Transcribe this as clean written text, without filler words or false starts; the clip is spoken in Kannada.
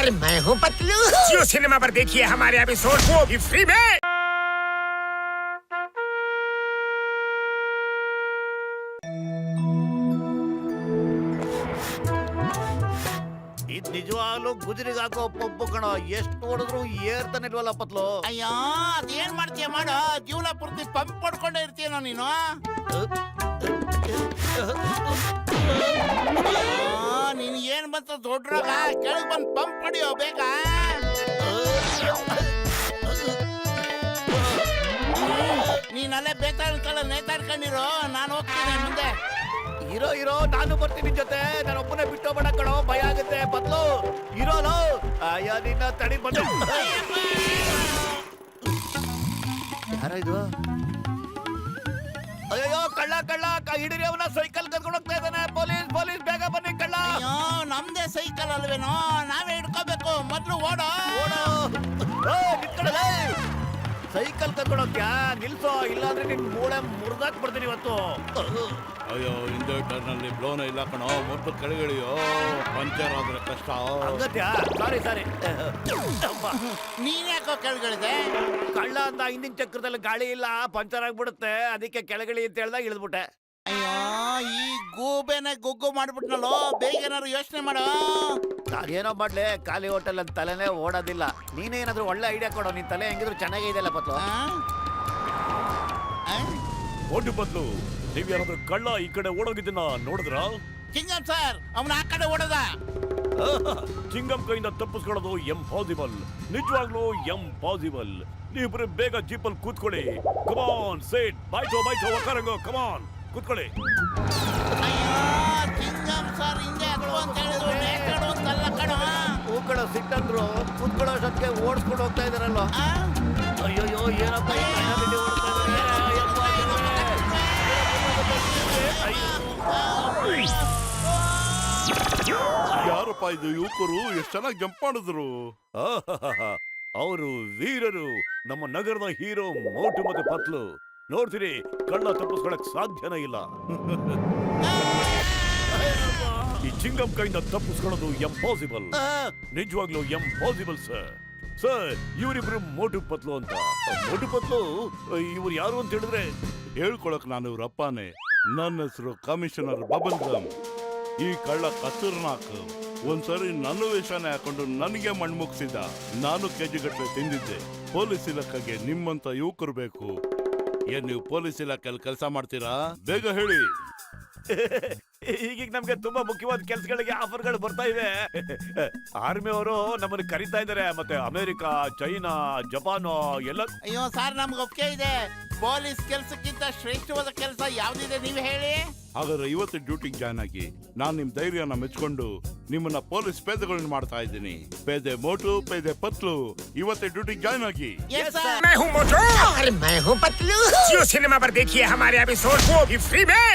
अरे मैं हूँ पतलू। जियो सिनेमा पर देखिए हमारे एपिसोड वो भी फ्री में। ಇದು ನಿಜವಾಗ್ಲೂ ಗುಜರಿಗಾಕೋ ಪಂಪು ಕಣ. ಎಷ್ಟು ಹೊಡೆದ್ರು ಏರ್ತಾನೆ ಇಲ್ವಲ್ಲ ಪತ್ಲು. ಅಯ್ಯೋ ಅದೇನ್ ಮಾಡ್ತೀಯ ಮಾಡೋ, ಜೀವನ ಪೂರ್ತಿ ಪಂಪ್ ಪಡ್ಕೊಂಡೇ ಇರ್ತೀಯನೋ ನೀನು. ನೀನ್ ಏನ್ ಬಂತ ದೊಡ್ಡ್ರಾಗ ಕೆಳಗ್ ಬಂದ್ ಪಂಪ್ ಹೊಡಿಯೋ ಬೇಗ. ನೀನಲ್ಲೇ ಬೇತಾಡ್ಕೊಳ್ಳ ನೇತಾಡ್ಕೊಂಡಿರೋ, ನಾನು ಹೋಗ್ತೀನಿ ಮುಂದೆ. ಇರೋ ನಾನು ಬರ್ತೀನಿ ಜೊತೆ. ನಾನು ಒಬ್ಬನೇ ಬಿಟ್ಟೋಗ್ಬೇಡ ಕಣೋ, ಭಯ ಆಗುತ್ತೆ. ಬದ್ಲು ಇರೋಲೋ. ಅಯ್ಯ ನಿನ್ನ ತಡಿ ಬಂದ. ಯಾರ ಇದು? ಅಯ್ಯೋ ಕಳ್ಳ ಹಿಡಿರಿ ಅವನ. ಸೈಕಲ್ ಕರ್ಕೊಂಡು ಹೋಗ್ತಾ ಇದ್ದಾನೆ. ಪೊಲೀಸ್ ಬೇಗ ಬನ್ನಿ ಕಳ್ಳ. ಅಯ್ಯೋ ನಮ್ದೇ ಸೈಕಲ್ ಅಲ್ವೇನೋ, ನಾವೇ ಹಿಡ್ಕೋಬೇಕು. ಮೊದ್ಲು ಓಡೋ. ನಿಂತ್ಕೊಳ್ಳಲೇ. ಸೈಕಲ್ ಕರ್ಕೊಂಡು ಹೋಗ್ಯಾ? ನಿಲ್ಸೋ, ಇಲ್ಲಾಂದ್ರೆ ನಿನ್ ಮೂಳೆ ಮುರಿದಾಕ್ ಬರ್ತೀನಿ ಇವತ್ತು. ಅಯ್ಯೋ ಹಿಂದೆ ಟರ್ನಲ್ಲಿ ಬ್ಲೋನ ಇಲ್ಲ ಕಣೋ, ಮೊದಲು ಕೆಳಗಿಳಿಯೋ. ಪಂಚರ್ ಆದ್ರೆ ಕಷ್ಟ. ಹಂಗತ್ಯಾ? ಸಾರಿ. ನೀನ್ ಯಾಕೋ ಕೆಳಗಿಳಿದೆ? ಕಳ್ಳ ಅಂತ ಹಿಂದಿನ ಚಕ್ರದಲ್ಲಿ ಗಾಳಿ ಇಲ್ಲ, ಪಂಚರ್ ಆಗ್ಬಿಡುತ್ತೆ. ಅದಕ್ಕೆ ಕೆಳಗಿಳಿ ಅಂತ ಹೇಳ್ದಾಗ ಇಳಿದ್ಬಿಟ್ಟೆ. ಅಯ್ಯೋ ಈ ಗೂಬೆನ ಗುಗ್ಗು ಮಾಡ್ಬಿಟ್ನಲ್ಲೋ, ಬೇಗ ಏನಾದ್ರು ಯೋಚನೆ ಮಾಡೋ. ನಾನೇನೋ ಮಾಡ್ಲೆ, ಖಾಲಿ ಹೋಟೆಲ್ ಅಂತ ತಲೆನೇ ಓಡೋದಿಲ್ಲ. ನೀನೇನಾದ್ರೂ ಒಳ್ಳೆ ಐಡಿಯಾ ಕೊಡೋ. ನಿನ್ ತಲೆ ಹೆಂಗಿದ್ರು ಚೆನ್ನಾಗೇ ಇದೆಯಲ್ಲ ಪತ್ಲು. ಒಡ್ಡು ಬದ್ಲು ನೀವ್ಯಾರಾದ್ರೂ ಕಳ್ಳ ಈ ಕಡೆ ಓಡೋಗಿದ್ದನ್ನ ನೋಡಿದ್ರ? ಚಿಂಗಂ ಸರ್, ಅವನ ಆ ಕಡೆ ಓಡದ. ಚಿಂಗಂ ಕೈಯಿಂದ ತಪ್ಪಿಸ್ಕೊಳ್ಳೋದು ಎಂಪಾಸಿಬಲ್, ನಿಜವಾಗ್ಲೂ ಎಂಪಾಸಿಬಲ್. ನೀವಿಬ್ರು ಬೇಗ ಜೀಪಲ್ಲಿ ಕೂತ್ಕೊಳ್ಳಿ. ಕಮಾನ್ ಸೇಟ್, ಬಾಯ್ಟೋ ಒಕ್ಕರಂಗೋ, ಕಮಾನ್ ಕೂತ್ಕೊಳ್ಳಿ. ಅಯ್ಯೋ ಚಿಂಗಂ ಸರ್ ಹಿಂದೆ ಹತ್ತು ಅಂತ ಹೇಳಿದ್ರು, ನೇಕಾಡು ಅಂತಲ್ಲ ಕಣೋ. ಹೂಕಳ ಸಿಟ್ಟಂದ್ರು ಕೂತ್ಕೊಳ್ಳೋ ಅಷ್ಟೊತ್ತಿಗೆ ಓಡಿಸ್ಕೊಂಡು ಹೋಗ್ತಾ ಇದಾರಲ್ವ. ಅಯ್ಯೋ ಏನಪ್ಪ ಈ ಕಳ್ಳ ಬಿಟ್ಟು ಓಡ್ತಾ ಇದಾರೆ? ಯಾರಪ್ಪ ಇದು ಯುವಕರು? ಎಷ್ಟು ಚೆನ್ನಾಗಿ ಜಂಪ್ ಮಾಡಿದ್ರು. ಅವರು ವೀರರು, ನಮ್ಮ ನಗರದ ಹೀರೋ ಮೋಟು ಮತ್ತೆ ಪತ್ಲು. ನೋಡ್ತೀರಿ, ಕಳ್ಳ ತಪ್ಪಿಸ್ಕೊಳಕ್ ಸಾಧ್ಯನೇ ಇಲ್ಲ. ಈ ಚಿಂಗಂ ಕೈಯಿಂದ ತಪ್ಪಿಸ್ಕೊಳ್ಳೋದು ಎಂಪಾಸಿಬಲ್, ನಿಜವಾಗ್ಲೂ ಎಂಪಾಸಿಬಲ್ ಸರ್. ಇವರಿಬ್ರು ಮೋಟು ಪತ್ಲು ಅಂತ. ಮೋಟು ಪತ್ಲು ಇವ್ರು ಯಾರು ಅಂತ ಹೇಳಿದ್ರೆ ಹೇಳ್ಕೊಳಕ್ ನಾನು ಇವ್ರ ಅಪ್ಪನೇ. ನನ್ನ ಹೆಸರು ಕಮಿಷನರ್ ಬಬಲ್ ಗಮ್. ಈ ಕಳ್ಳ ಕಸೂರ್ನಾಕ್ ಒಂದ್ಸರಿ ನನ್ನ ವೇಷನೇ ಹಾಕೊಂಡು ನನಗೆ ಮಣ್ಮುಗ್ಸಿದ. ನಾನು ಕೆಜಿಗಟ್ಟಲೆ ತಿಂದಿದ್ದೆ. ಪೊಲೀಸ್ ಇಲಾಖೆಗೆ ನಿಮ್ಮಂತ ಯುವಕರು ಬೇಕು. ಏನ್ ನೀವು ಪೊಲೀಸ್ ಇಲಾಖೆಯಲ್ಲಿ ಕೆಲಸ ಮಾಡ್ತೀರಾ? ಬೇಗ ಹೇಳಿ. ಈಗೀಗ ನಮ್ಗೆ ತುಂಬಾ ಮುಖ್ಯವಾದ ಕೆಲಸಗಳಿಗೆ ಆಫರ್ಗಳು ಬರ್ತಾ ಇವೆ. ಆರ್ಮಿ ಅವರು ನಮ್ಮನ್ನು ಕರೀತಾ ಇದ್ದಾರೆ. ಮತ್ತೆ ಅಮೆರಿಕ, ಚೈನಾ, ಜಪಾನ್ ಎಲ್ಲ. ಅಯ್ಯೋ ಸರ್, ನಮ್ಗೆ ಒಪ್ಪಿಗೆ ಇದೆ. ಪೊಲೀಸ್ ಕೆಲ್ಸಕ್ಕಿಂತ ಶ್ರೇಷ್ಠವಾದ ಕೆಲಸ ಯಾವ್ದಿದೆ ನೀವ್ ಹೇಳಿ. ಹಾಗಾದ್ರೆ ಇವತ್ತು ಡ್ಯೂಟಿಗೆ ಜಾಯ್ನ್ ಆಗಿ. ನಾನು ನಿಮ್ ಧೈರ್ಯನ ಮೆಚ್ಕೊಂಡು ನಿಮ್ಮನ್ನ ಪೊಲೀಸ್ ಪೇದೆಗಳನ್ನ ಮಾಡ್ತಾ ಇದ್ದೀನಿ. ಪೇದೆ ಮೋಟು, ಪೇದೆ ಪತ್ಲು, ಇವತ್ತೇ ಡ್ಯೂಟಿಗೆ ಜಾಯ್ನ್ ಆಗಿ. Yes, sir. मैं हूँ मोटू। अरे मैं हूँ पतलू। जियो सिनेमा पर देखिए हमारे एपिसोड वो भी फ्री में।